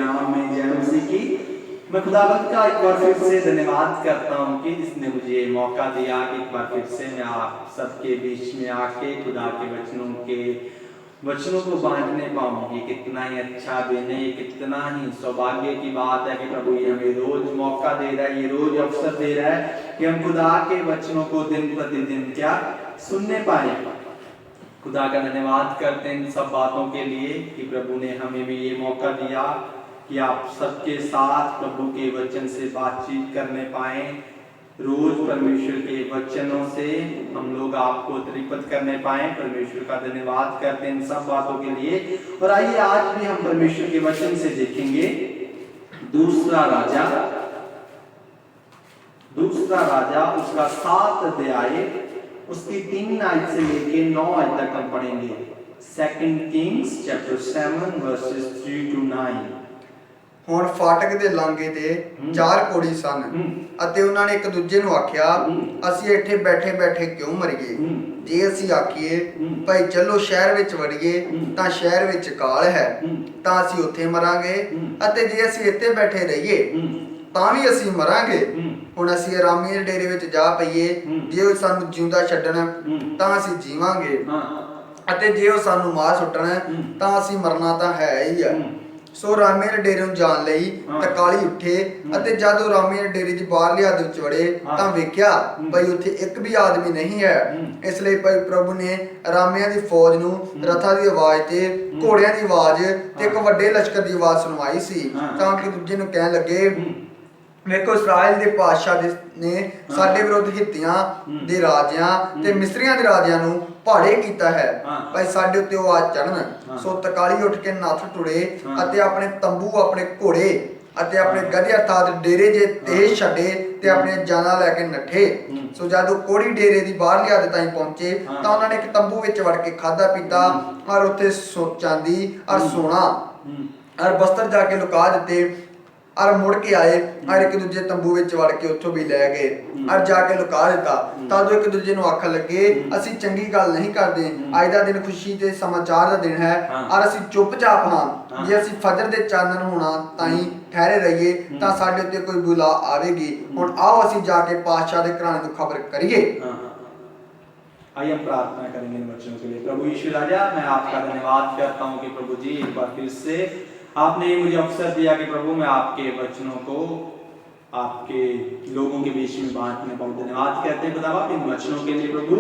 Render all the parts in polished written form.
नाम में जय मसीह की। मैं खुदावंत का एक बार फिर से धन्यवाद करता हूँ कि जिसने मुझे मौका दिया कि एक बार फिर से मैं आप सबके बीच में आके खुदा के वचनों को बांटने पाऊँ। ये कितना ही अच्छा दिन है, ये कितना ही सौभाग्य की बात है कि प्रभु ये हमें रोज मौका दे रहा है, ये रोज अवसर दे रहा है कि हम खुदा के वचनों को दिन प्रतिदिन क्या सुनने पाए। खुदा का धन्यवाद करते हैं इन सब बातों के लिए कि प्रभु ने हमें भी ये मौका दिया कि आप सबके साथ प्रभु के वचन से बातचीत करने पाए। रोज परमेश्वर के वचनों से हम लोग आपको तृप्त करने पाए। परमेश्वर का धन्यवाद करते हैं इन सब बातों के लिए। और आइए आज भी हम परमेश्वर के वचन से देखेंगे दूसरा राजा उसका 7 अध्याय उसकी 3 आयत से लेके 9 आयत तक हम पढ़ेंगे। 2 Kings chapter 7 verses 3 to 9। ਹੁਣ ਫਾਟਕ ਦੇ ਲਾਂਘੇ ਤੇ 4 ਕੋੜੀ ਸਨ ਅਤੇ ਉਹਨਾਂ ਨੇ ਇੱਕ ਦੂਜੇ ਨੂੰ ਆਖਿਆ, ਅਸੀਂ ਇੱਥੇ ਬੈਠੇ ਬੈਠੇ ਕਿਉਂ ਮਰੀਏ? ਜੇ ਅਸੀਂ ਆਖੀਏ ਭਾਈ ਚਲੋ ਸ਼ਹਿਰ ਵਿੱਚ ਵੜੀਏ ਤਾਂ ਸ਼ਹਿਰ ਵਿੱਚ ਕਾਲ ਹੈ, ਤਾਂ ਅਸੀਂ ਉੱਥੇ ਮਰਾਂਗੇ, ਅਤੇ ਜੇ ਅਸੀਂ ਇੱਥੇ ਬੈਠੇ ਰਹੀਏ ਤਾਂ ਵੀ ਅਸੀਂ ਮਰਾਂਗੇ। ਹੁਣ ਅਸੀਂ ਅਰਾਮੀ ਦੇ ਡੇਰੇ ਵਿੱਚ ਜਾ ਪਈਏ, ਜੇ ਉਹ ਸਾਨੂੰ ਜਿਉਂਦਾ ਛੱਡਣ ਤਾਂ ਅਸੀਂ ਜੀਵਾਂਗੇ, ਅਤੇ ਜੇ ਉਹ ਸਾਨੂੰ ਮਾਰ ਸੁੱਟਣ ਤਾਂ ਅਸੀਂ ਮਰਨਾ ਤਾਂ ਹੈ ਹੀ ਆ। ਸੋ ਰਾਮੇ ਦੇ ਡੇਰੇ ਨੂੰ ਜਾਣ ਲਈ ਤਕਾਲੀ ਉੱਠੇ, ਅਤੇ ਜਦ ਉਹ ਰਾਮੇ ਦੇ ਡੇਰੇ ਦੀ ਬਾਹਰਲੀ ਹੱਦ ਵਿੱਚ ਵੜੇ ਤਾਂ ਵੇਖਿਆ ਭਈ ਉੱਥੇ ਇੱਕ ਵੀ ਆਦਮੀ ਨਹੀਂ ਹੈ। ਇਸ ਲਈ ਭਾਈ ਪ੍ਰਭੂ ਨੇ ਰਾਮਿਆਂ ਦੀ ਫੌਜ ਨੂੰ ਰਥਾਂ ਦੀ ਆਵਾਜ਼ ਤੇ ਘੋੜਿਆਂ ਦੀ ਆਵਾਜ਼ ਤੇ ਇੱਕ ਵੱਡੇ ਲਸ਼ਕਰ ਦੀ ਆਵਾਜ਼ ਸੁਣਵਾਈ ਸੀ, ਤਾਂ ਕਿ ਦੂਜੇ ਨੂੰ ਕਹਿਣ ਲੱਗੇ, ਵੇਖੋ ਇਸਰਾਇਲ ਦੇ ਪਾਤਸ਼ਾਹ ਨੇ ਸਾਡੇ ਵਿਰੁੱਧ ਹਿੱਤੀਆਂ ਦੇ ਰਾਜਿਆਂ ਤੇ ਮਿਸਰੀਆਂ ਦੇ ਰਾਜਿਆਂ ਨੂੰ ਭਾੜੇ ਕੀਤਾ ਹੈ, ਭਾਈ ਸਾਡੇ ਉੱਤੇ ਉਹ ਆ ਚੜਨ। ਸੋ ਤਕਾਲੀ ਉੱਠ ਕੇ ਨੱਠ ਟੁਰੇ ਅਤੇ ਆਪਣੇ ਤੰਬੂ, ਆਪਣੇ ਘੋੜੇ ਅਤੇ ਆਪਣੇ ਗਧੇ ਅਰਥਾਤ ਡੇਰੇ ਜੇ ਤੇਜ਼ ਛੱਡੇ ਤੇ ਆਪਣੇ ਜਾਨਾਂ ਲੈ ਕੇ ਨੱਠੇ। ਸੋ ਜਦ ਉਹ ਕੋੜੀ ਡੇਰੇ ਦੀ ਬਾਹਰਲੀ ਹੱਦ ਤਾਈਂ ਪਹੁੰਚੇ ਤਾਂ ਉਹਨਾਂ ਨੇ ਇੱਕ ਤੰਬੂ ਵਿੱਚ ਵੜ ਕੇ ਖਾਧਾ ਪੀਤਾ, ਔਰ ਉੱਥੇ ਚਾਂਦੀ ਔਰ ਸੋਨਾ ਔਰ ਬਸਤਰ ਜਾ ਕੇ ਲੁਕਾ ਦਿੱਤੇ, और मुड़ के आए और एक दूजे तंबू विच वड़ के उत्थों भी लै गए और जाके लुका दिता। तद एक दूजे नूं आखण लगे, असीं चंगी गल नहीं करदे, अज दा दिन खुशी ते समाचार दा दिन है और असीं चुपचाप हां। जे असीं फजर दे चानन होना ताईं ठहरे रहिए तां साडे उत्ते कोई बुला आवेगी। हुण आओ असीं जाके पातशाह दे घराने नूं खबर करिए। आइए हम प्रार्थना करेंगे इन बच्चों के लिए। प्रभु यीशु राजा, मैं आपका धन्यवाद करता हूँ कि प्रभु जी एक बार फिर से आपने मुझे अवसर दिया कि प्रभु मैं आपके वचनों को आपके लोगों के बीच में बांटने पाऊँ। धन्यवाद कहते हैं खुदा इन वचनों के लिए प्रभु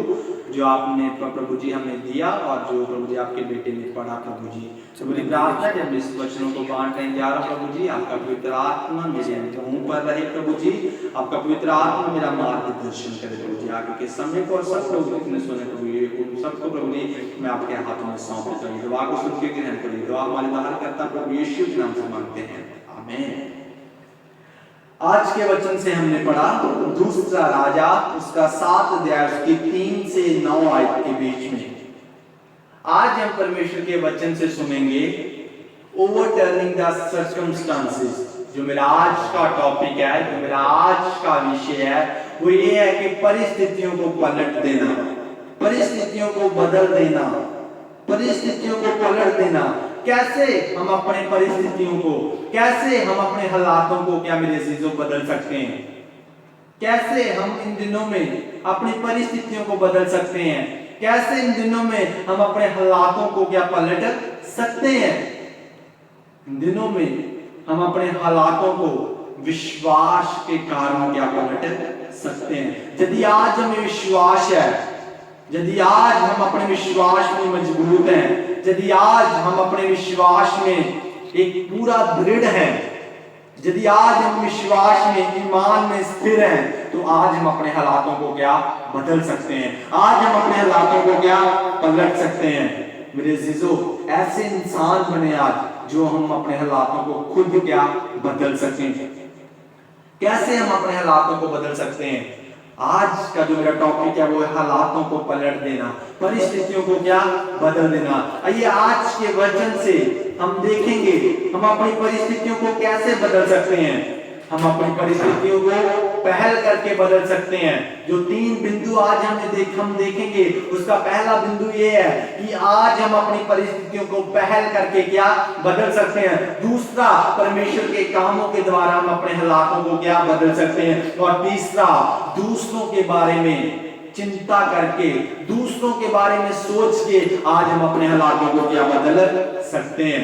जो आपने प्रभु जी हमें दिया और जो प्रभु जी आपके बेटे ने पढ़ा। प्रभु जी मेरी प्रार्थना जब इस वचनों को बांटने जा रहा प्रभु जी, आपका पवित्र आत्मा मेरे मुंह पर रहे प्रभु जी, आपका पवित्र आत्मा मेरा मार्गदर्शन करे प्रभु जी। आगे के समय को और सब लोग जितने सुने प्रभु जी उन सबको प्रभु जी मैं आपके हाथों में सौंप देता हूँ। दुआ को सुन के ग्रहण करिए। दुआ हमारे बाहर करता प्रभु यीशु के नाम से मांगते हैं, आमीन। आज के वचन से हमने पढ़ा दूसरा राजा उसका 7 अध्याय उसकी 3 से 9 आयत के बीच में। आज हम परमेश्वर के वचन से सुनेंगे ओवरटर्निंग द सर्कमस्टांसेस। जो मेरा आज का टॉपिक है, जो मेरा आज का विषय है वो ये है कि परिस्थितियों को पलट देना, परिस्थितियों को बदल देना, परिस्थितियों को पलट देना। कैसे हम अपने परिस्थितियों को, कैसे हम अपने हालातों को क्या मेरे अजीजों बदल सकते हैं? कैसे हम इन दिनों में अपनी परिस्थितियों को बदल सकते हैं? कैसे इन दिनों में हम अपने हालातों को क्या पलट सकते हैं? इन दिनों में हम अपने हालातों को विश्वास के कारण क्या पलट सकते हैं? यदि आज हमें विश्वास है, यदि आज हम अपने विश्वास में मजबूत हैं, यदि आज हम अपने विश्वास में एक पूरा दृढ़ हैं, यदि आज हम विश्वास में ईमान में स्थिर हैं, तो आज हम अपने हालातों को क्या बदल सकते हैं, आज हम अपने हालातों को क्या पलट सकते हैं। मेरे अजीजों ऐसे इंसान बने आज जो हम अपने हालातों को खुद क्या बदल सकें। कैसे हम अपने हालातों को बदल सकते हैं? आज का जो मेरा टॉपिक है वो हालातों को पलट देना, परिस्थितियों को क्या बदल देना। आइए आज के वचन से हम देखेंगे हम अपनी परिस्थितियों को कैसे बदल सकते हैं। हम अपनी परिस्थितियों को पहल करके बदल सकते हैं। जो 3 बिंदु आज हम देखेंगे, उसका पहला बिंदु ये है कि आज हम अपनी परिस्थितियों को पहल करके क्या बदल सकते हैं। दूसरा, परमेश्वर के कामों के द्वारा हम अपने हालातों को क्या बदल सकते हैं। और तीसरा, दूसरों के बारे में चिंता करके, दूसरों के बारे में सोच के आज हम अपने हालातों को क्या बदल सकते हैं।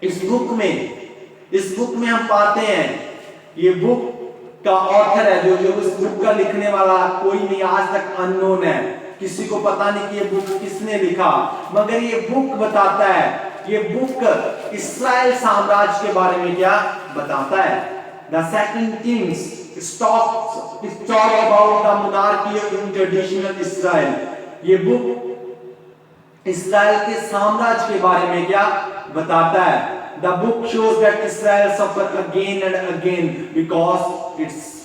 इस बुक में हम पाते हैं, ये बुक का ऑथर है, जो इस बुक का लिखने वाला कोई नहीं, आज तक अननोन है, किसी को पता नहीं कि ये बुक किसने लिखा, मगर ये बुक बताता है, ये बुक इस्राएल साम्राज्य के बारे में क्या बताता है। The second Kings talk about the monarchy in traditional Israel। ये बुक इस्राएल के साम्राज्य के बारे में क्या बताता है। The book shows that Israel suffered again and again because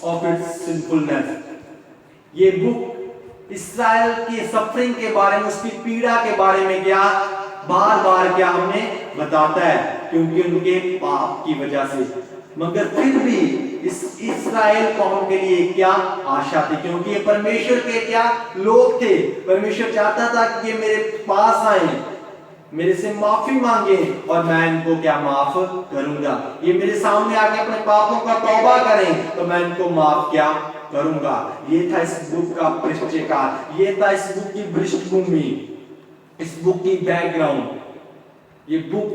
of its sinfulness। ये बुक इस्राएल की सफरिंग के बारे में, उसकी पीड़ा के बारे में क्या बार बार क्या हमें बताता है, क्योंकि उनके पाप की वजह से। मगर फिर भी इस इस्राएल कौम के लिए क्या आशा थी, क्योंकि ये परमेश्वर के क्या लोग थे। परमेश्वर चाहता था कि ये मेरे पास आए, मेरे से माफी मांगे और मैं इनको क्या माफ करूंगा। ये मेरे सामने आके अपने पापों का तौबा करें तो मैं इनको माफ क्या करूंगा। ये था इस बुक का पृष्ठकार, ये था इस बुक की पृष्ठभूमि, इस बुक की बैकग्राउंड। ये बुक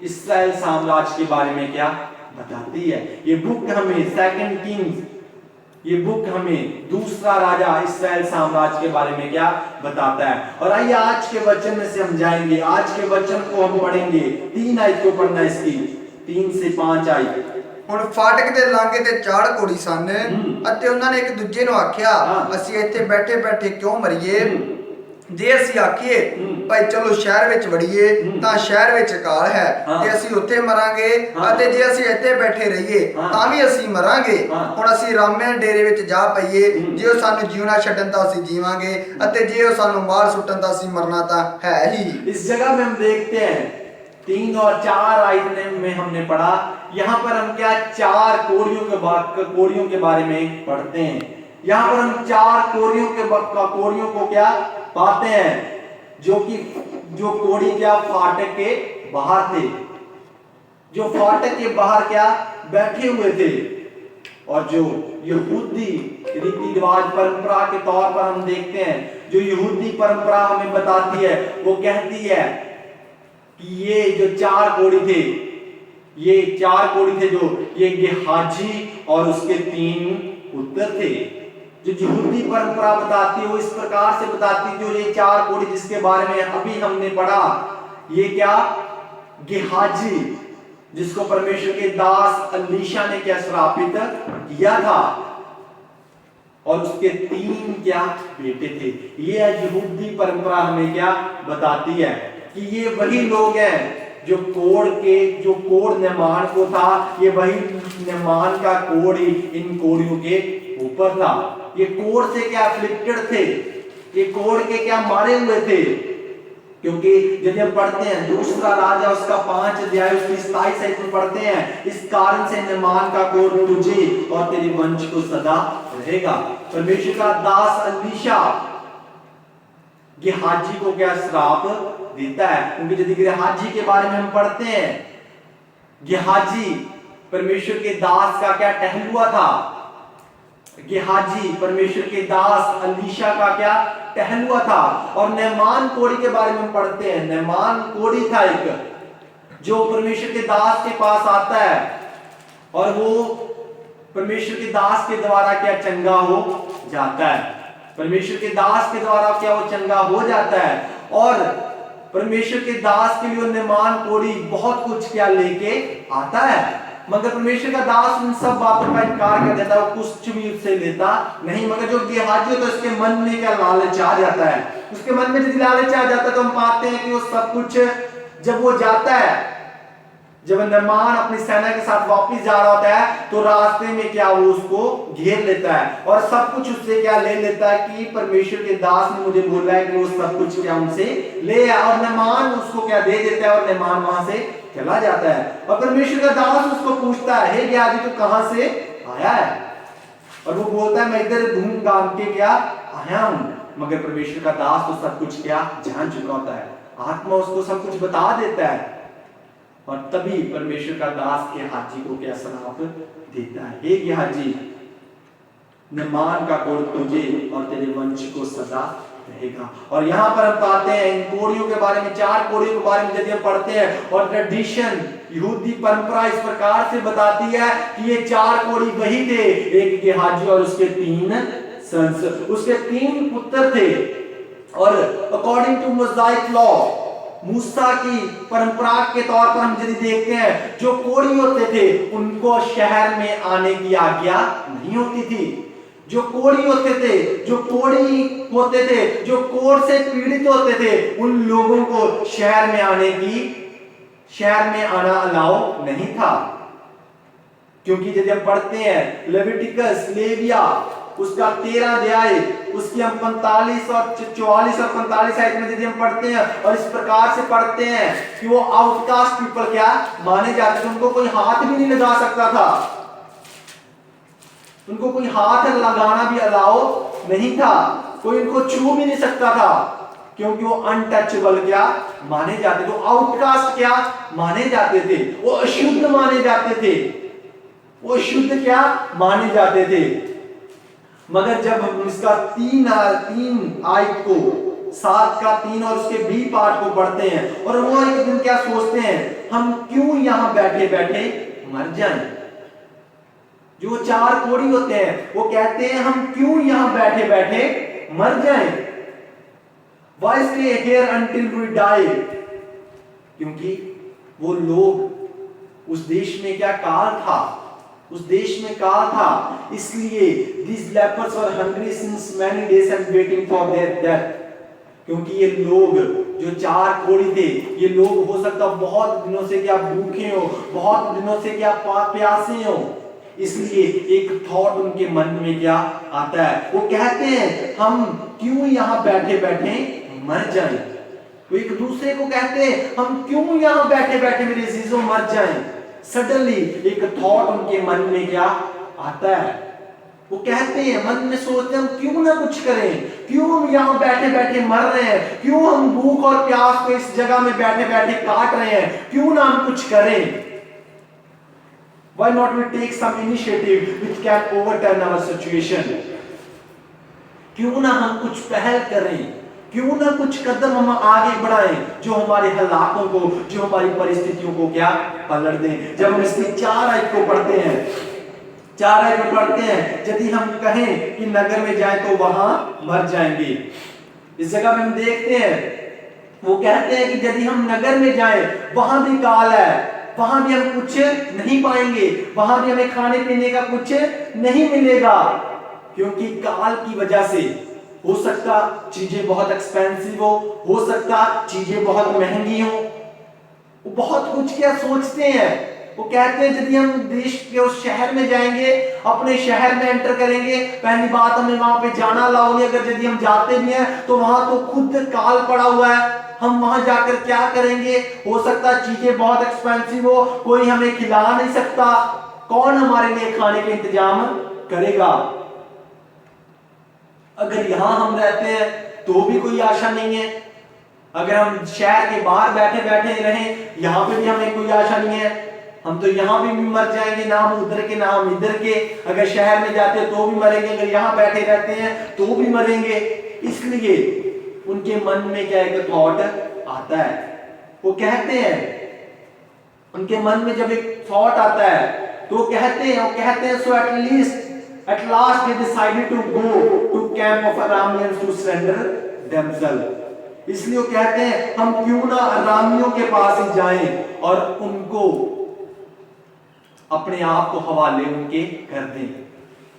इस्राएल साम्राज्य के बारे में क्या बताती है। ये बुक हमें सेकंड किंग्स, ये बुक हमें दूसरा राजा इस्राएल साम्राज्य के बारे में क्या बताता है। और आइए आज के वचन में से हम जाएंगे, आज के वचन को हम पढ़ेंगे। 3 आयत को पढ़ना, इसकी 3 से 5 आयत। ਹੁਣ ਫਾਟਕ ਦੇ ਲਾਂਘੇ ਤੇ ਚਾੜ ਕੋੜੀ ਸਨ ਅਤੇ ਉਹਨਾਂ ਨੇ ਇੱਕ ਦੂਜੇ ਨੂੰ ਆਖਿਆ, ਅਸੀਂ ਇੱਥੇ ਬੈਠੇ ਬੈਠੇ ਕਿਉਂ ਮਰੀਏ। ਜੇ ਅਸੀਂ ਆਖੀਏ ਭਾਈ ਚਲੋ ਸ਼ਹਿਰ ਵਿੱਚ ਵੜੀਏ ਤਾਂ ਸ਼ਹਿਰ ਵਿੱਚ ਅਕਾਲ ਹੈ ਤੇ ਅਸੀਂ ਉੱਥੇ ਮਰਾਂਗੇ, ਅਤੇ ਜੇ ਅਸੀਂ ਇੱਥੇ ਬੈਠੇ ਰਹੀਏ ਤਾਂ ਵੀ ਅਸੀਂ ਮਰਾਂਗੇ। ਹੁਣ ਅਸੀਂ ਰਾਮੇ ਡੇਰੇ ਵਿੱਚ ਜਾ ਪਈਏ, ਜੇ ਉਹ ਸਾਨੂੰ ਜੀਵਨਾ ਛੱਡਣ ਤਾਂ ਅਸੀਂ ਜੀਵਾਂਗੇ, ਅਤੇ ਜੇ ਉਹ ਸਾਨੂੰ ਮਾਰ ਸੁੱਟਣ ਤਾਂ ਅਸੀਂ ਮਰਨਾ ਤਾਂ ਹੈ ਹੀ। इस जगह में हम देखते हैं 3 और 4 आयत में हमने पढ़ा, यहाँ पर हम क्या 4 कोड़ियों के बारे में पढ़ते हैं। यहाँ पर हम 4 कोड़ियों को क्या पाते हैं, जो कोड़ी क्या फाटक के बाहर थे, जो फाटक के बाहर क्या बैठे हुए थे। और जो यहूदी रीति रिवाज परंपरा के तौर पर हम देखते हैं, जो यहूदी परंपरा हमें बताती है, वो कहती है कि ये जो 4 कोड़ी थे, ये 4 कोड़ी थे, जो ये गेहाजी और उसके 3 पुत्र थे। जो यहूदी परंपरा बताती है वो इस प्रकार से बताती है, जो ये 4 कोड़ी जिसके बारे में अभी हमने पढ़ा, ये क्या गेहाजी, जिसको परमेश्वर के दास अलीशा ने क्या श्रापित किया था, और उसके 3 क्या बेटे थे। ये यहूदी परंपरा हमें क्या बताती है कि ये वही लोग हैं जो कोड़ निर्माण को था, ये वही निर्माण का कोड़ ही इन कोड़ियों के ऊपर था। ये कोड़ से क्या अफ्लिक्टेड थे, ये कोड़ के क्या मारे हुए थे। क्योंकि यदि हम पढ़ते हैं दूसरा राजा उसका 5 अध्याय उसकी 27 आयत में पढ़ते हैं, इस कारण से निर्माण का कोड़ तुझे और तेरे वंश को सदा रहेगा। परमेश्वर का दास अलीशा गेहाजी को क्या श्राप देता है, क्योंकि यदि गेहाजी के बारे में हम पढ़ते हैं, गेहाजी परमेश्वर के दास का क्या टहलुआ था। गेहाजी परमेश्वर के दास अलीशा का क्या टहलुआ था। और नहमान कोड़ी के बारे में पढ़ते हैं, नहमान कोड़ी था एक, जो परमेश्वर के दास के पास आता है और वो परमेश्वर के दास के द्वारा क्या चंगा हो जाता है। परमेश्वर के दास के द्वारा क्या वो चंगा हो जाता है, और परमेश्वर के दास के लिए नहमान कोड़ी बहुत कुछ क्या लेके आता है। मगर परमेश्वर का दास उन सब बातों का इनकार कर देता है, वो कुछ भी उससे लेता नहीं। मगर जो गेहाजी होता है उसके मन में क्या लालच आ जाता है, उसके मन में यदि लालच आ जाता है तो हम पाते हैं कि वो सब कुछ, जब वो जाता है, जब नहमान अपनी सेना के साथ वापस जा रहा होता है तो रास्ते में क्या वो उसको घेर लेता है और सब कुछ उससे क्या ले लेता है कि परमेश्वर के दास ने मुझे बोला है कि वो सब कुछ क्या उनसे ले आया, और नहमान उसको क्या दे देता है और नहमान वहां से चला जाता है। और परमेश्वर का दास उसको पूछता है, हे गेहाजी तू कहां से आया है। और वो बोलता है मैं इधर धूम गाम के क्या आया हूं, मगर परमेश्वर का दास तो सब कुछ क्या जान चुका होता है, आत्मा उसको सब कुछ बता देता है। और तभी परमेश्वर का दास गेहाजी को क्या श्राप देता है, हे गेहाजी, नमान का कोड़ तुझे और तेरे वंश को सदा रहेगा। और यहाँ पर हम पाते हैं इन कोड़ियों के बारे में, 4 कोड़ियों के बारे में यदि हम पढ़ते हैं, और ट्रेडिशन यहूदी परंपरा इस प्रकार से बताती है कि ये 4 कोड़ी वही थे, एक गेहाजी और उसके 3 सन्स, उसके 3 पुत्र थे। और अकॉर्डिंग टू मोज़ाइक लॉ, मूसा की परंपरा के तौर पर हम यदि देखते हैं, जो कोड़ी होते थे उनको शहर में आने की आज्ञा नहीं होती थी। जो कोड़ी होते थे, जो कोड़ी होते थे, जो कोड़ से पीड़ित होते थे, उन लोगों को शहर में आना अलाउ नहीं था। क्योंकि यदि हम पढ़ते हैं लेविटिकस, लेविया, उसका 13 अध्याय, उसकी हम 45 और 44 और 45 आयत में यदि हम पढ़ते हैं और इस प्रकार से पढ़ते हैं कि वो आउटकास्ट पीपल क्या माने जाते थे, उनको कोई हाथ भी नहीं लगा सकता था, उनको कोई हाथ लगाना भी अलाउ नहीं था, कोई उनको छू भी नहीं सकता था, क्योंकि वो अनटचेबल क्या माने जाते थे, आउटकास्ट क्या माने जाते थे, वो अशुद्ध माने जाते थे, वो शुद्ध क्या माने जाते थे। मगर जब हम इसका 3 आयत को, 7 का 3 और उसके बी पार्ट को पढ़ते हैं, और वो एक दिन क्या सोचते हैं, हम क्यों यहां बैठे बैठे मर जाएं। जो 4 कोड़ी होते हैं वो कहते हैं हम क्यों यहां बैठे बैठे मर जाएं, why stay here until we die। क्योंकि वो लोग, उस देश में क्या काल था, उस देश में काल था, इसलिए these lepers were hungry since many days and waiting for their death। क्योंकि ये लोग जो 4 कोड़ी थे, ये लोग हो सकता बहुत दिनों से क्या भूखे हो, बहुत दिनों से क्या प्यासे हो, इसलिए एक थॉट उनके मन में क्या आता है, वो कहते हैं हम क्यों यहाँ बैठे बैठे मर जाएं। वो एक दूसरे को कहते हैं हम क्यों यहाँ बैठे बैठे मेरे अजीजों मर जाएं। सडनली एक थॉट उनके मन में क्या आता है, वो कहते हैं, मन में सोचते हैं हम क्यों ना कुछ करें, क्यों हम यहाँ बैठे बैठे मर रहे हैं, क्यों हम भूख और प्यास को इस जगह में बैठे बैठे काट रहे हैं, क्यों ना हम कुछ करें। Why not we take some initiative which can overturn our situation। क्यों ना हम कुछ पहल करें, क्यों ना कुछ कदम हम आगे बढ़ाएं जो हमारे हालातों को, जो हमारी परिस्थितियों को क्या पलट दें। जब हम इसकी 4 आयत को पढ़ते हैं, 4 आयत में पढ़ते हैं, यदि हम कहें कि नगर में जाएं तो वहां मर जाएंगे। इस जगह में हम देखते हैं, वो कहते हैं कि यदि हम नगर में जाएं वहां भी काल है, वहां भी हम कुछ नहीं पाएंगे, वहां भी हमें खाने पीने का कुछ नहीं मिलेगा, क्योंकि काल की वजह से हो सकता चीजें बहुत एक्सपेंसिव हो सकता चीजें बहुत महंगी हो, वो बहुत कुछ क्या सोचते हैं। वो कहते हैं यदि हम देश के उस शहर में जाएंगे, अपने शहर में एंटर करेंगे, पहली बात हमें वहां पे जाना अलाउ नहीं, अगर यदि हम जाते भी हैं तो वहां तो खुद काल पड़ा हुआ है, हम वहां जाकर क्या करेंगे, हो सकता चीजें बहुत एक्सपेंसिव हो, कोई हमें खिला नहीं सकता, कौन हमारे लिए खाने का इंतजाम करेगा। अगर यहां हम रहते हैं तो भी कोई आशा नहीं है, अगर हम शहर के बाहर बैठे बैठे रहें यहां पे भी हमें कोई आशा नहीं है, हम तो यहां भी मर जाएंगे, ना हम उधर के ना हम इधर के, अगर शहर में जाते हैं तो भी मरेंगे, अगर यहां बैठे रहते हैं तो भी मरेंगे। इसलिए उनके मन में क्या एक थॉट आता है, वो कहते हैं, उनके मन में जब एक थॉट आता है तो कहते हैं सो at last they decided to go to camp of Arameans to surrender themselves। इसलिए वो कहते हैं हम क्यों ना अरामियों के पास ही जाएं और उनको अपने आप को हवाले उनके कर दें,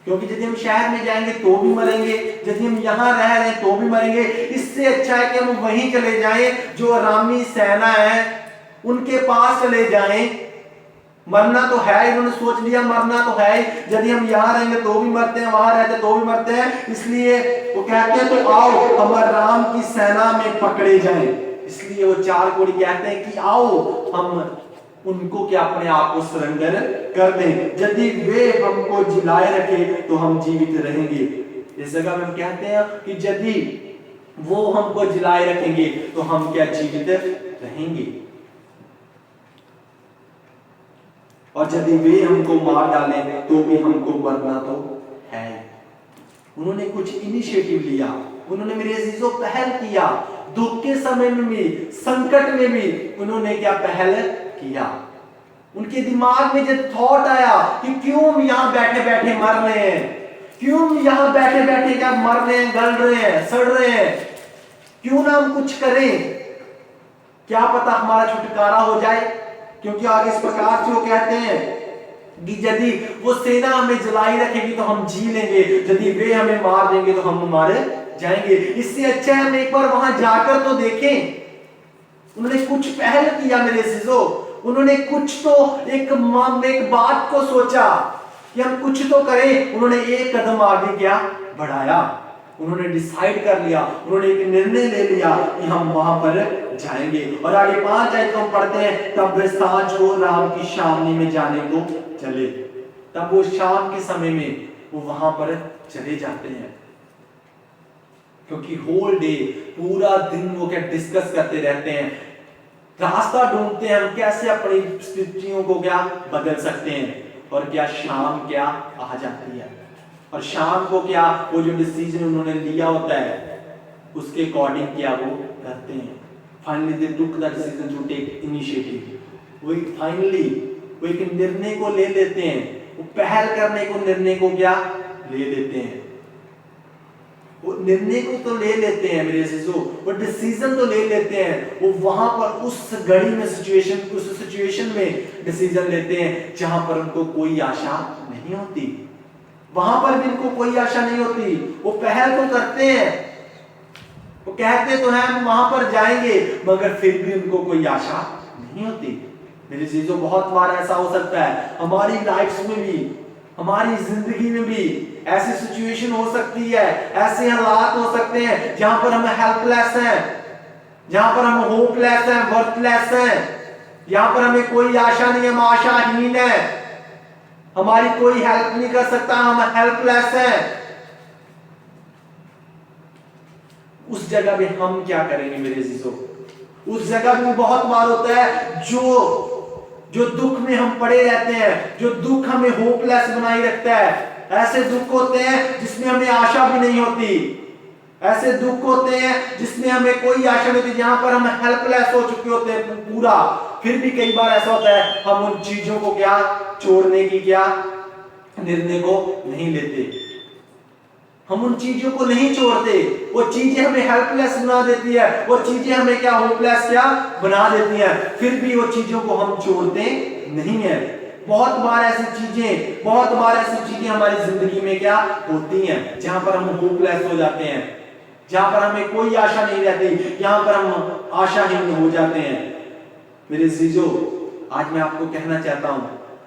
क्योंकि यदि हम शहर में जाएंगे तो भी मरेंगे, यदि हम यहाँ रह रहे हैं तो भी मरेंगे, इससे अच्छा है कि हम वहीं चले जाएं जो अरामी सेना है उनके पास चले जाएं। मरना तो है, इन्होंने सोच लिया मरना तो है, यदि हम यहाँ रहेंगे तो भी मरते हैं, वहां रहते तो भी मरते हैं, इसलिए वो कहते हैं तो आओ हम राम की सेना में पकड़े जाएं। इसलिए वो 4 कोड़ी कहते हैं कि आओ हम उनको क्या अपने आप को सरेंडर कर दें। यदि वे हमको जिलाए रखे तो हम जीवित रहेंगे। इस जगह में हम कहते हैं कि यदि वो हमको जिलाए रखेंगे तो हम क्या जीवित रहेंगे, और यदि वे हमको मार डालें तो भी हमको मरना तो है। उन्होंने कुछ इनिशिएटिव लिया, उन्होंने मेरे अजीजों पहल किया। दुख के समय में भी, संकट में भी उन्होंने क्या पहल किया। उनके दिमाग में जब थॉट आया कि क्यों हम यहाँ बैठे बैठे मर रहे हैं, क्यों हम यहाँ बैठे बैठे क्या मर रहे हैं, गल रहे हैं, सड़ रहे हैं, क्यों ना हम कुछ करें, क्या पता हमारा छुटकारा हो जाए। क्योंकि आगे इस प्रकार से वो कहते हैं कि यदि वो सेना हमें जलाई रखेगी तो हम जी लेंगे, यदि वे हमें मार देंगे तो हम मारे जाएंगे। इससे अच्छा है हम एक बार वहां जाकर तो देखें। उन्होंने कुछ पहल किया मेरे अजीजों, उन्होंने कुछ तो एक बात को सोचा कि हम कुछ तो करें। उन्होंने एक कदम आगे क्या बढ़ाया, उन्होंने डिसाइड कर लिया, उन्होंने एक निर्णय ले लिया कि हम वहां पर जाएंगे। और आगे 5 आयत को हम पढ़ते हैं, तब वे सांझ को राम की शामनी में जाने को चले। तब वो शाम के समय में वो वहां पर चले जाते हैं, क्योंकि होल डे पूरा दिन वो क्या डिस्कस करते रहते हैं, रास्ता ढूंढते हैं हम कैसे अपनी स्थितियों को क्या बदल सकते हैं। और क्या शाम क्या आ जाती है, और शाम को क्या वो जो डिसीजन उन्होंने लिया होता है उसके अकॉर्डिंग क्या वो करते हैं। Finally they took the decision to take initiative. वो फाइनली वो एक निर्णय को ले लेते हैं, वो पहल करने को निर्णय को क्या ले लेते हैं, वो निर्णय को तो ले लेते हैं मेरे अजीजों, वो डिसीजन तो ले लेते हैं। वो वहां पर उस घड़ी में उस सिचुएशन में डिसीजन लेते हैं जहां पर उनको कोई आशा नहीं होती। वहां पर भी उनको कोई आशा नहीं होती, वो पहल तो करते हैं, वो कहते तो हैं हम वहां पर जाएंगे, मगर फिर भी उनको कोई आशा नहीं होती। मेरे अजीजों बहुत बार ऐसा हो सकता है हमारी लाइफ्स में भी, हमारी जिंदगी में भी ऐसी सिचुएशन हो सकती है, ऐसे हालात हो सकते हैं जहां पर हम हेल्पलेस हैं, जहां पर हम होपलेस हैं, वर्थलेस हैं, जहां पर हमें कोई आशा नहीं, हम आशाहीन हैं, हमारी कोई हेल्प नहीं कर सकता, हम हेल्पलेस हैं। उस जगह पे हम क्या करेंगे मेरे अजीजों? उस जगह में बहुत बार होता है जो दुख में हम पड़े रहते हैं, जो दुख हमें होपलेस बनाई रखता है। ऐसे दुख होते हैं जिसमें हमें आशा भी नहीं होती, ऐसे दुख होते हैं जिसमें हमें कोई आशा नहीं होती, जहां पर हम हेल्पलेस हो चुके होते हैं पूरा। फिर भी कई बार ऐसा होता है हम उन चीजों को क्या छोड़ने की क्या निर्णय को नहीं लेते, हम उन चीजों को नहीं छोड़ते। वो चीजें हमें हेल्पलेस बना देती है, वो चीजें हमें क्या होपलेस क्या बना देती हैं, फिर भी वो चीजों को हम छोड़ते नहीं है। बहुत बार ऐसी चीजें हमारी जिंदगी में क्या होती हैं जहां पर हम होपलेस हो जाते हैं, जहां पर हमें कोई आशा नहीं रहती, जहां पर हम आशाहीन हो जाते हैं। मेरे अजीजों, आज मैं आपको कहना चाहता हूं,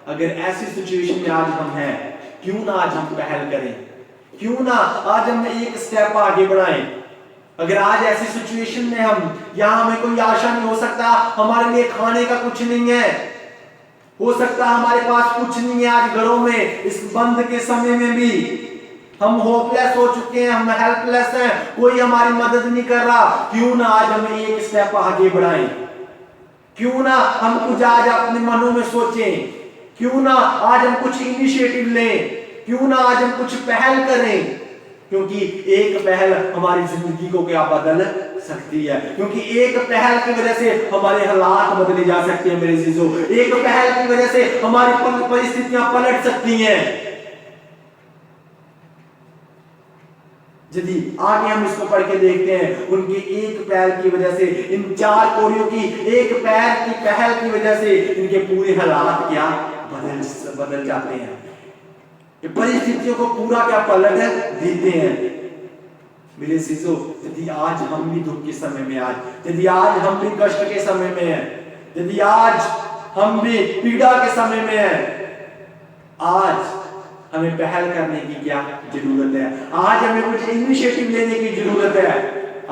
अगर ऐसी सिचुएशन में आज हम हैं, क्यों ना आज हम पहल करें, क्यों ना आज हम एक स्टेप आगे बढ़ाएं। अगर आज ऐसी सिचुएशन में हम, यहां हमें कोई आशा नहीं हो सकता, हमारे लिए खाने का कुछ नहीं है, हो सकता हमारे पास कुछ नहीं है आज घरों में, इस बंद के समय में भी हम होपलेस हो चुके हैं, हम हेल्पलेस हैं, कोई हमारी मदद नहीं कर रहा। क्यों ना आज हम एक स्टेप आगे बढ़ाएं, क्यों ना हम कुछ आज अपने मनों में सोचें, क्यों ना आज हम कुछ इनिशिएटिव लें, क्यों ना आज हम कुछ पहल करें, क्योंकि एक पहल हमारी जिंदगी को क्या बदल सकती है, क्योंकि एक पहल की वजह से हमारे हालात बदले जा सकते हैं मेरे अजीजों, एक पहल की वजह से हमारी परिस्थितियां पलट सकती हैं। यदि आगे हम इसको पढ़ के देखते हैं, उनकी एक पहल की वजह से, इन 4 कोड़ियों की एक पैर की पहल की वजह से इनके पूरे हालात क्या बदल जाते हैं, ये परिस्थितियों को पूरा क्या पलट देते हैं। मेरे अजीजों, यदि आज हम भी दुख के समय में, यदि आज हम भी कष्ट के समय में हैं, यदि आज हम भी पीड़ा के समय में हैं, आज हमें पहल करने की क्या जरूरत है, आज हमें कुछ इनिशिएटिव लेने की जरूरत है।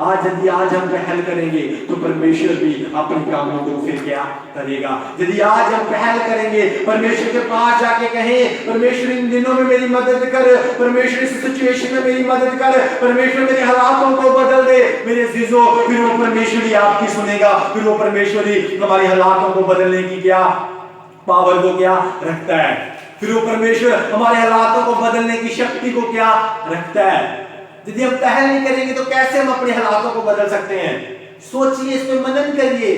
आज यदि आज हम पहल करेंगे तो परमेश्वर भी अपने कामों को फिर क्या करेगा। यदि आज हम पहल करेंगे, परमेश्वर के पास जाके कहें, परमेश्वर इन दिनों में मेरी मदद कर, परमेश्वर इस सिचुएशन में मेरी मदद कर, परमेश्वर मेरे हालातों को बदल दे, मेरे अजीजों, फिर वो परमेश्वर ही आपकी सुनेगा। फिर वो परमेश्वर ही हमारी हालातों को बदलने की क्या पावर को क्या रखता है। फिर वो परमेश्वर हमारे हालातों को बदलने की शक्ति को क्या रखता है। यदि हम पहल नहीं करेंगे तो कैसे हम अपने हालातों को बदल सकते हैं? सोचिए, इस पे मनन करिए।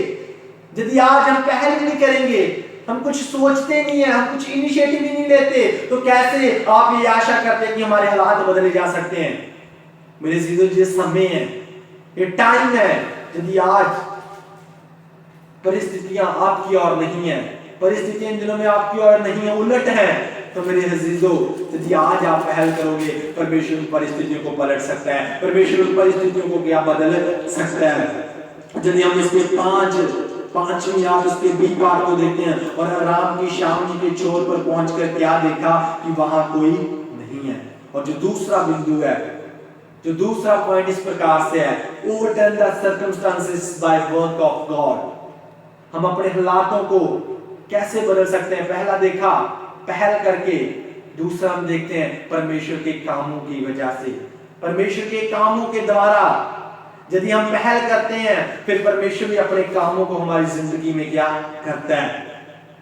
यदि आज हम पहल नहीं करेंगे, हम कुछ सोचते नहीं है, हम कुछ इनिशिएटिव ही नहीं लेते, तो कैसे आप ये आशा करते हैं कि हमारे हालात बदले जा सकते हैं? मेरे अजीजों, ये समय है, ये टाइम है। यदि आज परिस्थितियां आपकी ओर नहीं है, परिस्थितियां इन दिनों में आपकी ओर नहीं है, उलट है, तो मेरे अजीजों, यदि आज आप पहल करोगे, परमेश्वर उन परिस्थितियों को पलट सकता है, परमेश्वर उन परिस्थितियों को क्या बदल सकता है। यदि हम इसके पांचवीं आप इसके बी पार्ट को देखते हैं, और आराम की शाम के छोर पर पहुंचकर क्या देखा कि वहां कोई नहीं है। और जो दूसरा बिंदु है, जो दूसरा पॉइंट इस प्रकार से है, overturn the circumstances by work of God. हम अपने हालातों को कैसे बदल सकते हैं? पहला देखा पहल करके, दूसरा हम देखते हैं परमेश्वर के कामों की वजह से, परमेश्वर के कामों के द्वारा। यदि हम पहल करते हैं, फिर परमेश्वर भी अपने कामों को हमारी जिंदगी में क्या करता है।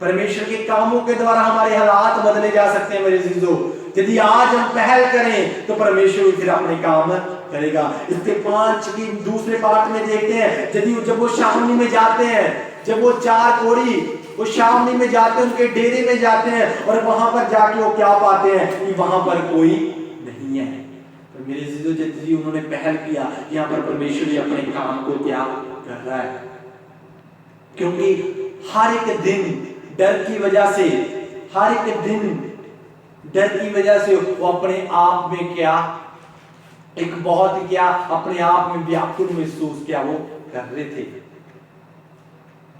परमेश्वर के कामों के द्वारा हमारे हालात बदले जा सकते हैं। मेरे अजीजों, यदि आज हम पहल करें तो परमेश्वर भी फिर अपने काम करेगा। इसके 5 की दूसरे पार्ट में देखते हैं, यदि जब वो शामनी में जाते हैं, जब वो 4 कोढ़ी वो शामनी में जाते हैं, उनके डेरे में जाते हैं, और वहां पर जाके वो क्या पाते हैं कि वहां पर कोई नहीं है। तो मेरे अजीजों, यदि उन्होंने पहल किया, यहाँ पर परमेश्वर ही अपने काम को क्या कर रहा है। क्योंकि हर एक दिन डर की वजह से, हर एक दिन डर की वजह से वो अपने आप में क्या एक बहुत क्या अपने आप में व्याकुल महसूस क्या वो कर रहे थे।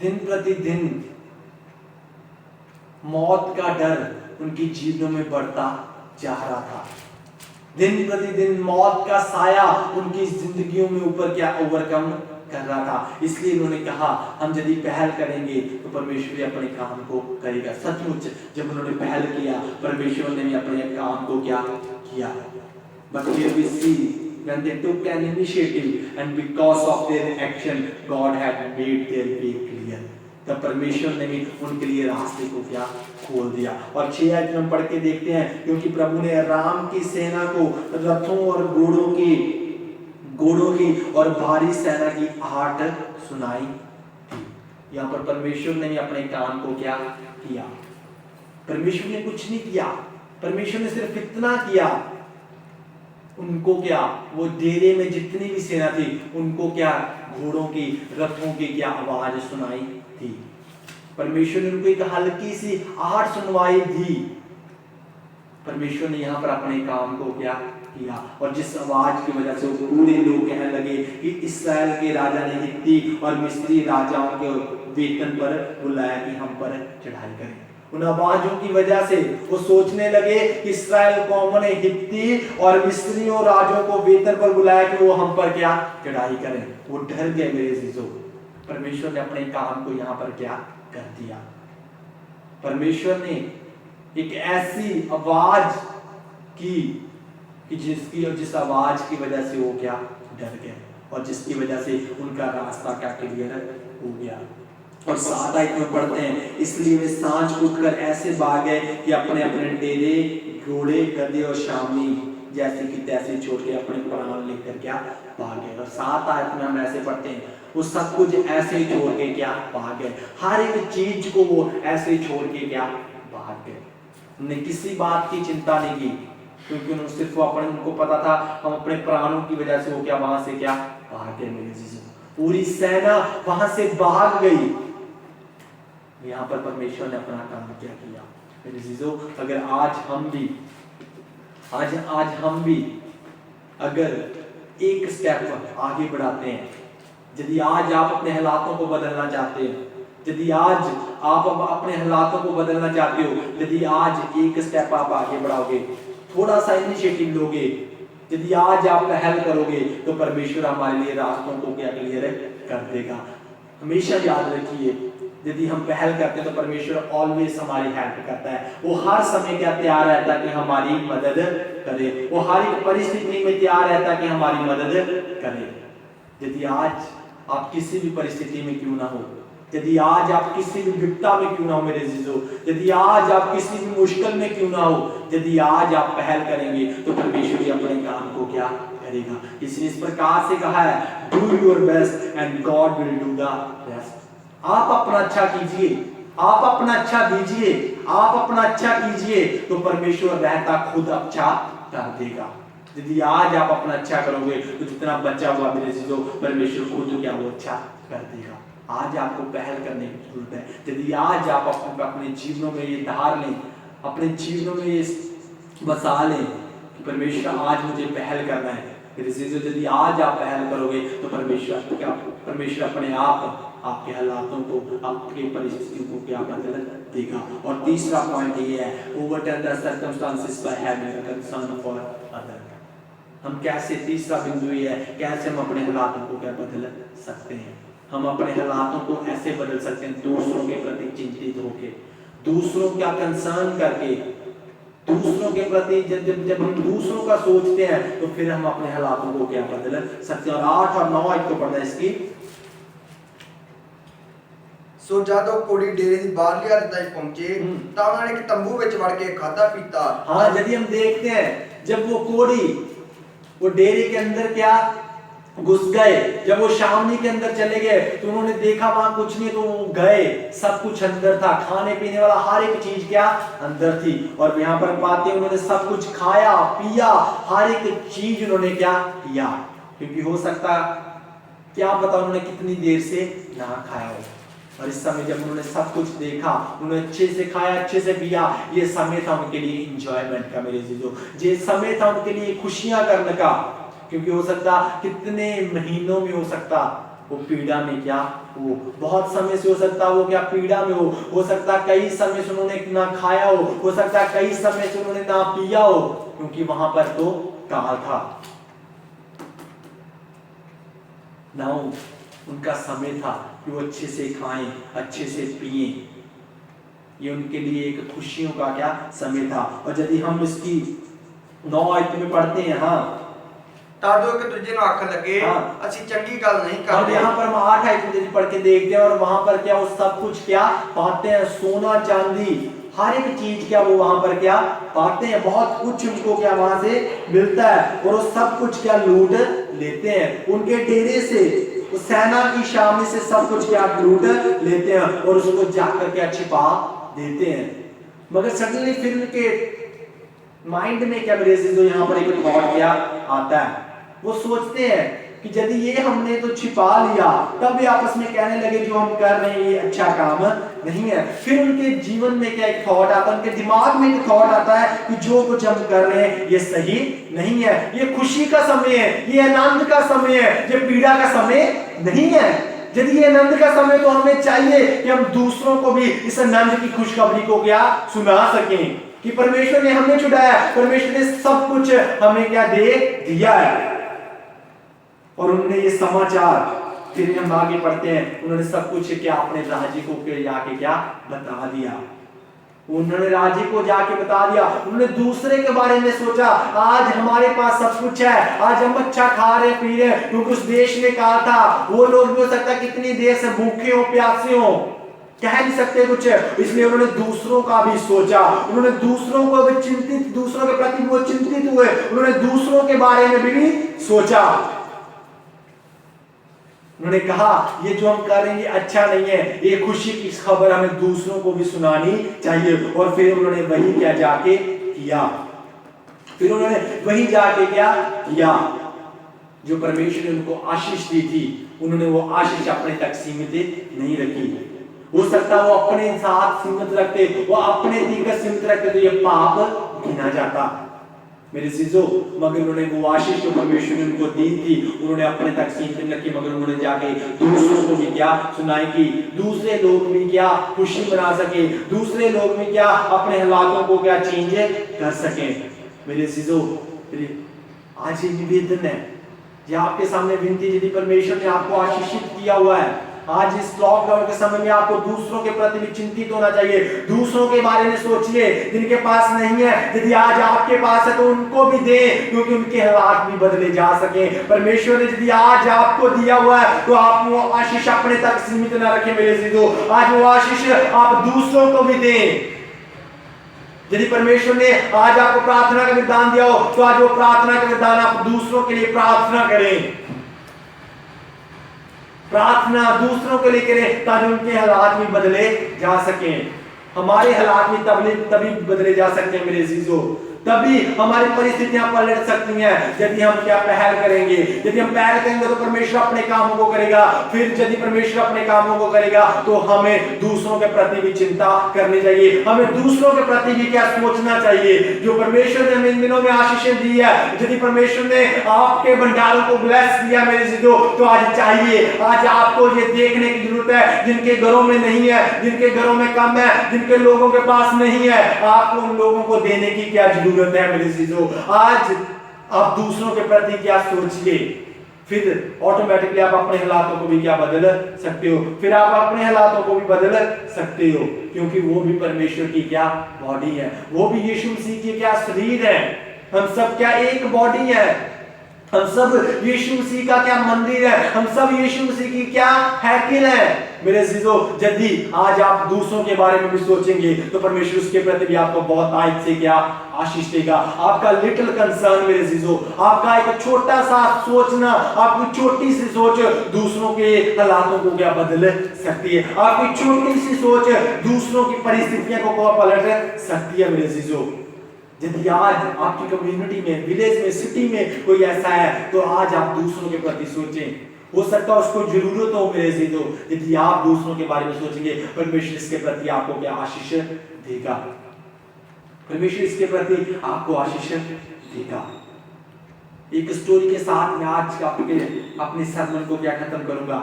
दिन प्रतिदिन मौत का डर उनकी जीवनों में बढ़ता जा रहा था। दिन प्रतिदिन मौत का साया उनकी जिंदगियों में ऊपर क्या ओवरकम कर रहा था। इसलिए उन्होंने कहा, हम यदि पहल करेंगे तो परमेश्वर भी अपने काम को करेगा। सचमुच जब उन्होंने पहल किया, परमेश्वर ने भी अपने काम को क्या किया। But here we see when they took an initiative and because of their action God had made their way clear. तब परमेश्वर ने भी उनके लिए रास्ते को क्या खोल दिया। और 6 आयत में हम पढ़ के देखते हैं, क्योंकि प्रभु ने राम की सेना को रथों और घोड़ों की और भारी सेना की आहट सुनाई थी। यहाँ पर परमेश्वर ने भी अपने काम को क्या किया। परमेश्वर ने कुछ नहीं किया, परमेश्वर ने सिर्फ इतना किया, उनको क्या वो डेरे में जितनी भी सेना थी उनको क्या घोड़ों की रथों की क्या आवाज सुनाई थी। परमेश्वर ने उनको एक हल्की सी आहट सुनवाई दी। परमेश्वर ने यहाँ पर अपने काम को क्या किया, और जिस आवाज की वजह से वो पूरे लोग कहने लगे कि इस्राएल के राजा ने हित्ती और मिस्री राजाओं के वेतन पर बुलाया कि हम पर चढ़ाई करें। उन आवाजों की वजह से वो सोचने लगे कि इस्राएल कौम ने हित्ती और मिस्रियों राजों को वेतन पर बुलाया कि वो हम पर क्या चढ़ाई करें। वो डर गए मेरे अजीजों। परमेश्वर ने अपने काम को यहाँ पर क्या कर दिया। परमेश्वर ने एक ऐसी आवाज की कि जिस आवाज की वजह से वो क्या डर गए, और जिसकी वजह से उनका रास्ता क्या क्लियर हो गया। और 7 आयत में पढ़ते हैं, इसलिए वे सांझ उठकर ऐसे भाग गए कि अपने अपने डेरे घोड़े गधे और शामी जैसे कि तैसे छोड़ के अपने प्राण लेकर क्या भाग गए। और 7 आयत में हम ऐसे पढ़ते हैं, वो सब कुछ ऐसे ही छोड़ के क्या भाग गए। हर एक चीज को वो ऐसे ही छोड़ के क्या भाग गए। उन्होंने किसी बात की चिंता नहीं की, क्योंकि उन्होंने सिर्फ उनको पता था हम अपने प्राणों की वजह से वो क्या वहां से क्या भाग गए। मेरे जीजों, पूरी सेना वहां से भाग गई। यहाँ पर परमेश्वर ने अपना काम क्या किया। मेरे जीजों, अगर आज हम भी अगर एक स्टेप आगे बढ़ाते हैं, यदि आज आप अपने हालातों को बदलना चाहते हैं, यदि आज आप अपने हालातों को बदलना चाहते हो, यदि आज एक स्टेप आप आगे बढ़ाओगे, थोड़ा सा इनिशिएटिव लोगे, यदि आज आप पहल करोगे तो परमेश्वर हमारे लिए रास्तों को क्या क्लियर कर देगा। हमेशा याद रखिए, यदि हम पहल करते हैं तो परमेश्वर ऑलवेज हमारी हेल्प करता है। वो हर समय क्या तैयार रहता है कि हमारी मदद करे, वो हर एक परिस्थिति में तैयार रहता है कि हमारी मदद करे। यदि आज आप किसी भी परिस्थिति में क्यों ना हो, यदि आज आप किसी भी विपदा में क्यों ना हो मेरे जीजो, यदि आज आप किसी भी मुश्किल में क्यों ना हो, यदि आज आप पहल करेंगे तो परमेश्वर ही अपने काम को क्या करेगा। इसलिए इस प्रकार से कहा है, do your best and God will do the rest. आप अपना अच्छा कीजिए, आप अपना अच्छा दीजिए, आप अपना अच्छा कीजिए तो परमेश्वर रहता खुद अच्छा कर देगा। यदि आज आप अपना अच्छा करोगे तो जितना बचा हुआ मेरे जीजो परमेश्वर खुद क्या वो अच्छा कर देगा। आज आपको पहल करने की जरूरत है। यदि आज आप अपने जीवनों में ये धार लें, अपने जीवनों में ये बसा लें कि परमेश्वर आज मुझे पहल करना है, यदि आज आप पहल करोगे तो परमेश्वर अपने आप आपके हालातों को, आपके परिस्थितियों को क्या बदल देगा। और तीसरा पॉइंट ये है, overturn the circumstances by having a concern for other. हम कैसे, तीसरा बिंदु ये है, कैसे हम अपने हालातों को क्या बदल सकते हैं। हम अपने हालातों को ऐसे बदल सकते हैं, दूसरों के प्रति चिंतित होकर, दूसरों का कंसर्न करके, दूसरों के प्रति जब हम दूसरों का सोचते हैं तो फिर हम अपने हालातों को क्या बदल सकते हैं। और 8 और 9 को पढ़ना है इसकी। ਸੋ ਜਦੋਂ ਕੁੜੀ ਡੇਰੇ ਦੀ ਬਾਹਰਲੀ ਹੱਦ ਤੱਕ ਪਹੁੰਚੇ ਤਾਂ ਉਹਨਾਂ ਨੇ ਇੱਕ ਤੰਬੂ ਵਿੱਚ ਵੜ ਕੇ ਖਾਧਾ ਪੀਤਾ। हाँ, यदि हम देखते हैं जब वो कोड़ी वो डेरे के अंदर क्या घुस गए, जब वो शामनी के अंदर चले गए तो उन्होंने देखा वहां कुछ नहीं, तो वो गए, सब कुछ अंदर था, खाने पीने वाला हर एक चीज क्या अंदर थी। और यहाँ पर पाते उन्होंने सब कुछ खाया पिया, हर एक चीज उन्होंने क्या किया, क्योंकि हो सकता क्या पता उन्होंने कितनी देर से ना खाया हो। और इस समय जब उन्होंने सब कुछ देखा, उन्होंने अच्छे से खाया, अच्छे से पिया, ये समय था उनके लिए इंजॉयमेंट का मेरे जीजो, ये समय था उनके लिए खुशियां करने का। क्योंकि हो सकता कितने महीनों में हो सकता वो पीड़ा में क्या, वो बहुत समय से हो सकता वो क्या पीड़ा में हो सकता कई समय से उन्होंने ना खाया हो सकता कई समय से उन्होंने ना पिया हो, क्योंकि वहां पर तो काल था ना, उनका समय था कि वो अच्छे से खाएं, अच्छे से पिए, ये उनके लिए एक खुशियों का क्या समय था। और यदि हम इसकी 9 आयत में पढ़ते हैं, हाँ, ਤਾਂ ਜੋ ਇੱਕ ਦੂਜੇ ਨੂੰ ਆਖਣ ਲੱਗੇ ਅਸੀਂ ਚੰਗੀ ਗੱਲ नहीं और करते। यहाँ पर हम 8 आयत में यदि पढ़ के देखते हैं और वहां पर क्या वो सब कुछ क्या पाते हैं, सोना चांदी हर एक चीज क्या वो वहां पर क्या पाते हैं, बहुत कुछ उनको क्या वहां से मिलता है और वो सब कुछ क्या लूट लेते हैं। उनके डेरे से सेना की शामनी से सब कुछ क्या लूट लेते हैं और उसको जाकर क्या छिपा देते हैं। मगर सडनली फिर उनके माइंड में क्या मेरे जो यहाँ पर एक थॉट क्या आता है, वो सोचते हैं कि यदि ये हमने तो छिपा लिया, तब भी आपस में कहने लगे जो हम कर रहे हैं ये अच्छा काम नहीं है। फिर उनके जीवन में क्या एक थॉट आता है, उनके दिमाग में एक थॉट आता है कि जो कुछ हम कर रहे हैं ये सही नहीं है, ये खुशी का समय है, ये आनंद का समय है, ये पीड़ा का समय नहीं है। यदि ये आनंद का समय तो हमें चाहिए कि हम दूसरों को भी इस आनंद की खुशखबरी को क्या सुना सकें कि परमेश्वर ने हमें छुड़ाया, परमेश्वर ने सब कुछ हमें क्या दे दिया है। और उन्होंने ये समाचार, फिर हम आगे पढ़ते हैं, उन्होंने सब कुछ क्या अपने राज्य को जाके क्या बता दिया, उन्होंने राज्य को जाके बता दिया। उन्होंने दूसरे के बारे में सोचा, आज हमारे पास सब कुछ है, आज हम अच्छा खा रहे पी रहे, क्योंकि उस देश में कहा था वो लोग भी हो सकता कितनी देर से भूखे हो प्यासे हो, कह नहीं सकते कुछ, इसलिए उन्होंने दूसरों का भी सोचा, उन्होंने दूसरों को भी चिंतित, दूसरों के प्रति वो चिंतित हुए, उन्होंने दूसरों के बारे में भी सोचा। उन्होंने कहा ये जो हम कर रहे हैं ये अच्छा नहीं है, ये खुशी की खबर हमें दूसरों को भी सुनानी चाहिए। और फिर उन्होंने वही क्या जाके किया, फिर उन्होंने वही जाके क्या किया जो परमेश्वर ने उनको आशीष दी थी, उन्होंने वो आशीष अपने तक सीमित नहीं रखी। हो सकता वो अपने साथ सीमित रखते, वो अपने दिल सीमित रखते तो ये पाप गिना जाता मेरे चीजों। मगर उन्होंने वो आशीष जो परमेश्वर ने उनको दी थी उन्होंने अपने तक सीमित रखी, मगर उन्होंने जाके दूसरों को भी क्या सुनाई कि दूसरे लोग भी क्या खुशी मना सके, दूसरे लोग भी क्या अपने हालातों को क्या चेंज कर सके। मेरे चीजों आज ये निवेदन है, ये आपके सामने विनती, यदि परमेश्वर ने आपको आशीषित किया हुआ है, आज इस लॉकडाउन के समय में आपको दूसरों के प्रति भी चिंतित होना चाहिए। दूसरों के बारे में सोचिए जिनके पास नहीं है, यदि आज आपके पास है तो उनको भी दें, क्योंकि उनके हालात भी बदले जा सके। परमेश्वर ने यदि आज आपको दिया हुआ है तो आप वो आशीष अपने तक सीमित न रखें मेरे जीजो, आज वो आशीष आप दूसरों को भी दें। यदि परमेश्वर ने आज आपको प्रार्थना का वरदान दिया हो तो आज वो प्रार्थना का वरदान आप दूसरों के लिए प्रार्थना करें, प्रार्थना दूसरों के लिए करें, ताकि उनके हालात भी बदले जा सके। हमारे हालात भी तभी बदले जा सकते हैं मेरे जीजो, तभी हमारी परिस्थितियां पलट सकती हैं यदि हम क्या पहल करेंगे। यदि हम पहल करेंगे तो परमेश्वर अपने कामों को करेगा, फिर यदि परमेश्वर अपने कामों को करेगा तो हमें दूसरों के प्रति भी चिंता करनी चाहिए, हमें दूसरों के प्रति भी क्या सोचना चाहिए। जो परमेश्वर ने हमें इन दिनों में आशीषें दी है, यदि परमेश्वर ने आपके भंडारों को ब्लेस किया मेरे जीजो, तो आज चाहिए, आज आपको ये देखने की जरूरत है जिनके घरों में नहीं है, जिनके घरों में कम है, जिनके लोगों के पास नहीं है, आपको उन लोगों को देने की क्या जरूरत है मेरे जीजो। आज आप दूसरों के प्रति क्या सोचिए, फिर ऑटोमेटिकली आप अपने हालातों को भी क्या बदल सकते हो, फिर आप अपने हालातों को भी बदल सकते हो, क्योंकि वो भी परमेश्वर की क्या बॉडी है, वो भी यीशु मसीह की क्या शरीर है। हम सब क्या एक बॉडी है, हम सब यीशु मसीह का क्या मंदिर है, हम सब यीशु मसीह की क्या हैकिल है मेरे जीजो। यदि आज आप दूसरों के बारे में भी सोचेंगे तो परमेश्वर उसके प्रति भी आपको बहुत आयत से क्या आशीष देगा। आपका लिटिल कंसर्न मेरे जीजो, आपका एक छोटा सा सोचना, आपकी छोटी सी सोच दूसरों के हालातों को क्या बदल सकती है, आपकी छोटी सी सोच दूसरों की परिस्थितियों को पलट सकती है मेरे जीजो। यदि आज आपकी कम्युनिटी में, विलेज में, सिटी में कोई ऐसा है तो आज आप दूसरों के प्रति सोचें, हो सकता है उसको जरूरत हो मेरे जीजो। यदि आप दूसरों के बारे में सोचेंगे परमेश्वर इसके प्रति आपको क्या आशीष देगा, परमेश्वर इसके प्रति आपको आशीष देगा। एक स्टोरी के साथ मैं आज अपने सरमन को क्या खत्म करूंगा।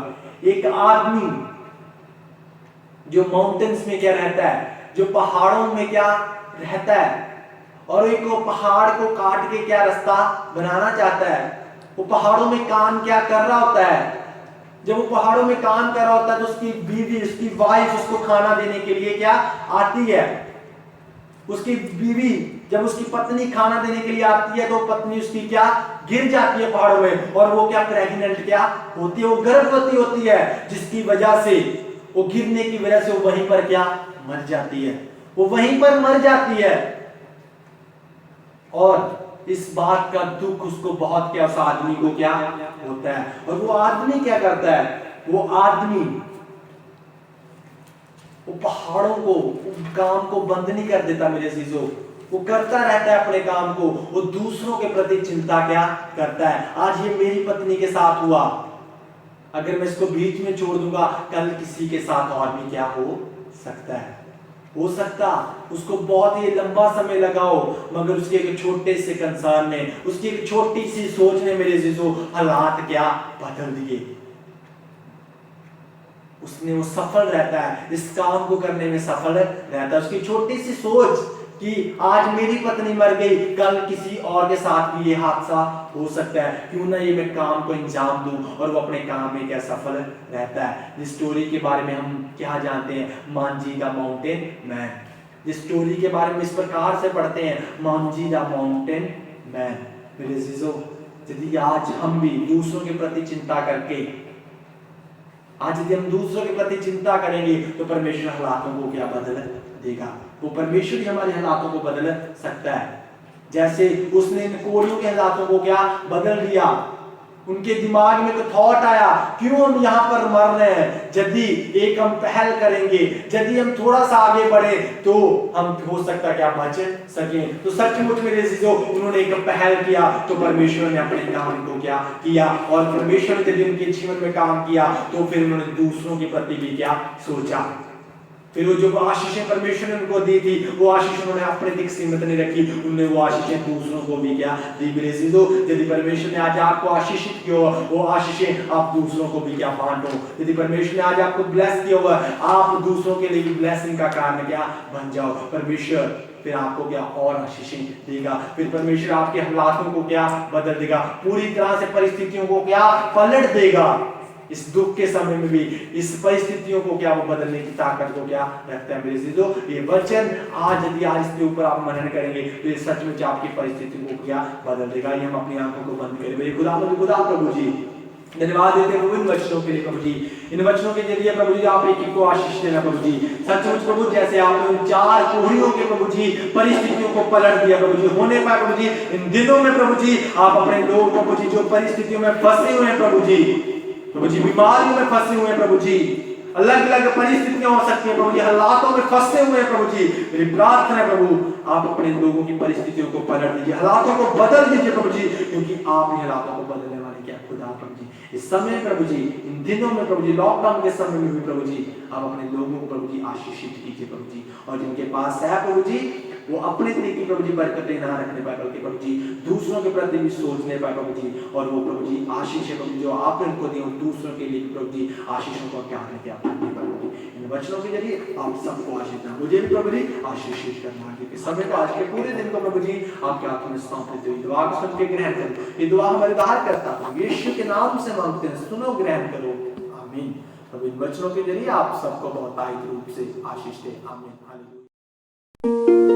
एक आदमी जो माउंटेन्स में क्या रहता है, जो पहाड़ों में क्या रहता है, और एक पहाड़ को काट के क्या रास्ता बनाना चाहता है। वो पहाड़ों में काम क्या कर रहा होता है, जब वो पहाड़ों में काम कर रहा होता है तो उसकी बीवी, उसकी वाइफ उसको खाना देने के लिए क्या आती है। उसकी बीवी जब उसकी पत्नी खाना देने के लिए आती है तो पत्नी उसकी क्या गिर जाती है पहाड़ों में, और वो क्या प्रेग्नेंट क्या होती है, वो गर्भवती होती है, जिसकी वजह से वो गिरने की वजह से वो वहीं पर क्या मर जाती है, वो वहीं पर मर जाती है। और इस बात का दुख उसको बहुत क्या उस आदमी को क्या होता है, और वो आदमी क्या करता है, वो आदमी वो पहाड़ों को, काम को बंद नहीं कर देता मेरे जीजो, वो करता रहता है अपने काम को, वो दूसरों के प्रति चिंता क्या करता है। आज ये मेरी पत्नी के साथ हुआ, अगर मैं इसको बीच में छोड़ दूंगा कल किसी के साथ और भी क्या हो सकता है, हो सकता उसको बहुत ही लंबा समय लगा हो, मगर उसके एक छोटे से कंसर्न ने, उसकी एक छोटी सी सोच ने मेरे जीजो हालात क्या बदल दिए। उसने वो सफल रहता है, इस काम को करने में सफल रहता है। उसकी छोटी सी सोच कि आज मेरी पत्नी मर गई, कल किसी और के साथ भी ये हादसा हो सकता है, क्यों ना ये मैं काम को अंजाम दूं, और वो अपने काम में क्या सफल रहता है। इस स्टोरी के बारे में हम क्या जानते हैं, मांझी द माउंटेन मैन। इस स्टोरी के बारे में इस प्रकार से पढ़ते हैं, मांझी द माउंटेन मैन। मेरे जीजो, यदि आज हम भी दूसरों के प्रति चिंता करके, आज यदि हम दूसरों के प्रति चिंता करेंगे तो परमेश्वर हालातों को क्या बदल देगा। वो परमेश्वर ही हमारे हालातों को बदल सकता है, जैसे उसने इन कोड़ियों के हालातों को क्या बदल दिया। उनके दिमाग में तो थॉट आया, क्यों हम यहाँ पर मर रहे हैं, यदि एक हम पहल करेंगे, यदि हम थोड़ा सा आगे बढ़े तो हम हो सकता क्या बच सके। तो सचमुच मेरे जीजो, उन्होंने एक पहल किया तो परमेश्वर ने अपने काम को क्या किया, और परमेश्वर ने जब उनके जीवन में काम किया तो फिर उन्होंने दूसरों के प्रति भी क्या सोचा। फिर वो जो आशीषें परमेश्वर ने उनको दी थी, वो आशीष उन्होंने अपने तक सीमित नहीं रखी, उन्होंने वो आशीषें दूसरों को भी क्या दी। मेरे जीजो, यदि परमेश्वर ने आज आपको आशीषित किया हो, वो आशीषें आप दूसरों को भी क्या बांटो। यदि परमेश्वर ने आज आपको ब्लेस किया हुआ, आप दूसरों के लिए ब्लेसिंग का कारण क्या बन जाओ। परमेश्वर फिर आपको क्या और आशीषें देगा। फिर परमेश्वर आपके हालातों को क्या बदल देगा, पूरी तरह से परिस्थितियों को क्या पलट देगा। इस दुख के समय में भी इस परिस्थितियों को क्या वो बदलने की ताकत को क्या रखता है मेरे चीजों। ये वचन आज यदि आज इसके ऊपर आप मनन करेंगे तो ये सचमुच आपकी परिस्थितियों को क्या बदल देगा। ये हम अपनी आंखों को बंद करेंगे। खुदा प्रभु जी धन्यवाद देते हैं इन वचनों के लिए प्रभु जी। इन वचनों के जरिए प्रभु जी आप एक को आशीष देना प्रभु जी। सचमुच प्रभु जैसे आपने उन 4 कोढ़ियों के प्रभु जी परिस्थितियों को पलट दिया प्रभु जी, होने पाए प्रभु जी इन दिनों में प्रभु जी आप अपने लोग प्रभु जी जो परिस्थितियों में फंसे हुए हैं प्रभु जी, बीमारियों में फंसे हुए हैं प्रभु जी, अलग अलग परिस्थितियां हो सकती हैं प्रभु जी, हालातों में फंसे हुए हैं प्रभु जी। मेरी प्रार्थना है प्रभु आप अपने लोगों की परिस्थितियों को पलट दीजिए, हालातों को बदल दीजिए प्रभु जी, क्योंकि आप इन हालातों को बदलने वाले क्या खुदा प्रभु जी। इस समय प्रभु जी इन दिनों में प्रभु जी लॉकडाउन के समय में भी प्रभु जी आप अपने लोगों को प्रभु जी आशीषित कीजिए प्रभु जी। और जिनके पास है प्रभु जी वो अपने तरीके प्रभु जी बरकतें ना रखने पाए बल्कि प्रभु जी दूसरों के प्रति भी सोचने पाए प्रभु जी, और वो प्रभु जी आशीष है प्रभु जी जो आपने उनको दी दूसरों के लिए भी प्रभु जी आशीषों को क्या है क्या प्रभु जी। इन वचनों के जरिए आप सबको आशीष देना, मुझे भी प्रभु जी आशीषित करना। क्योंकि समय को आज के पूरे दिन को प्रभु जी आपके हाथों में सौंप देते हुए दुआ को सुन के ग्रहण करो। ये दुआ हमारे उद्धार करता हूं यीशु के नाम से मांगते हैं, सुनो ग्रहण करो आमीन। प्रभु इन वचनों के जरिए आप सबको बहुत रूप से आशीष दे आमीन। हालेलुया।